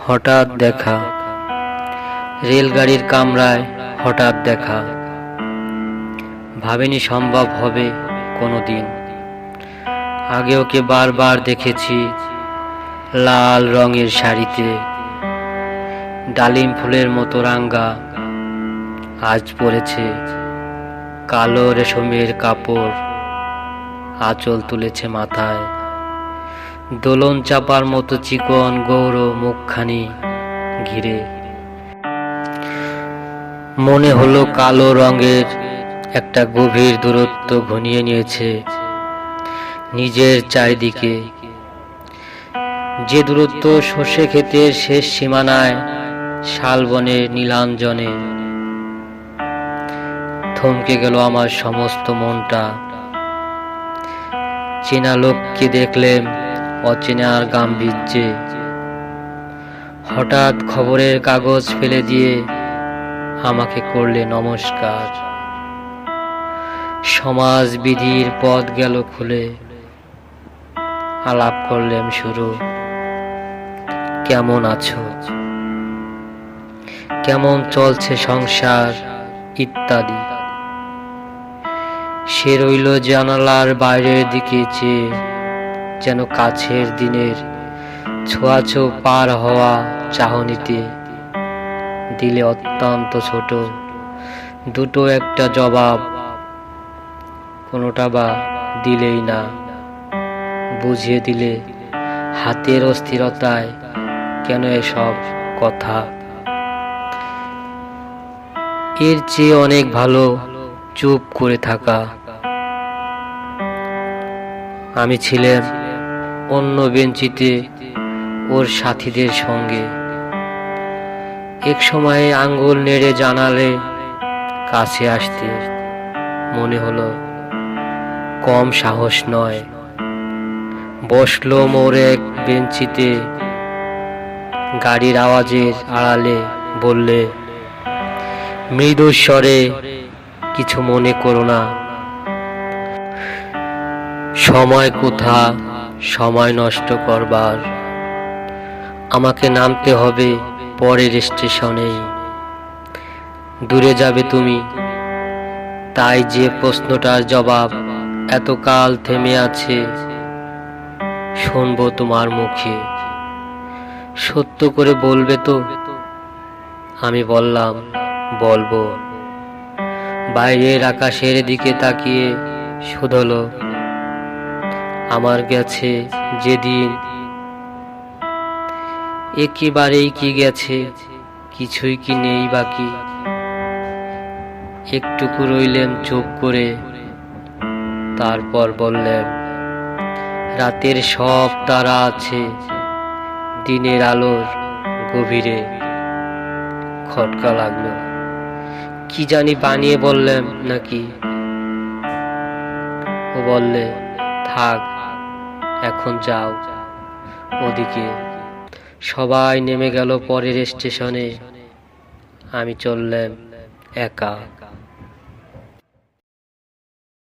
হঠাৎ দেখা, রেলগাড়ির কামরায় হঠাৎ দেখা, ভাবিনি সম্ভব হবে কোনোদিন। আগে ওকে বারবার দেখেছি লাল রঙের শাড়িতে, ডালিম ফুলের মতো রাঙ্গা। আজ পরেছে কালো রেশমের কাপড়, আঁচল তুলেছে মাথায়, দোলন চাপার মতো চিকন গৌর মুখখানি ঘিরে। মনে হলো কালো রঙের একটা গভীর দূরত্ব ঘনিয়ে নিয়েছে নিজের চারিদিকে, যে দূরত্ব সর্ষে ক্ষেতের শেষ সীমানায় শালবনের নীলাঞ্জনে। থমকে গেল আমার সমস্ত মনটা। চেনা লোককে দেখলেন অচেনার গাম্ভীর্যে। হঠাৎ খবরের কাগজ ফেলে দিয়ে আমাকে করলে নমস্কার। সমাজ বিধির পথ গেল খুলে, আলাপ করলেন শুরু। কেমন আছো, কেমন চলছে সংসার ইত্যাদি। সে রইল জানালার বাইরের দিকে চেয়ে, যেন কাছের দিনের ছোঁয়াছো পার হওয়া চাহনিতে। দিলে অত্যন্ত ছোট দুটো একটা জবাব, কোনোটা বা দিলেই না। বুঝিয়ে দিলে হাতের অস্থিরতায় কেন এসব কথা। এর চেয়ে অনেক ভালো চুপ করে থাকা। আমি ছিলাম অন্য বেঞ্চিতে ওর সাথীদের সঙ্গে। এক সময়ে আঙ্গুল নেড়ে জানালে কাছে আসতে। মনে হলো কম সাহস নয়। বসলো মোর এক বেঞ্চিতে, গাড়ির আওয়াজের আড়ালে বললে মৃদু স্বরে, কিছু মনে করো না। সময় কোথা সময় নষ্ট করবার, আমাকে নামতে হবে পরের স্টেশনেই। দূরে যাবে তুমি, তাই যে প্রশ্নটার জবাব এতকাল থেমে আছে শুনবো তোমার মুখে। সত্য করে বলবে তো? আমি বললাম বলবো। বাইরের আকাশের দিকে তাকিয়ে শুধলো আমার গেছে যেদিন। একেবারেই কি গেছে, কিছুই কি নেই বাকি। একটুকু রইলেন চুপ করে, তারপর বললেন রাতের সব তারা আছে দিনের আলোর গভীরে। খটকা লাগলো, কি জানি বানিয়ে বললেন নাকি। ও বললে থাক, এখন যাও ওদিকে। সবাই নেমে গেল পরের স্টেশনে, আমি চললাম একা।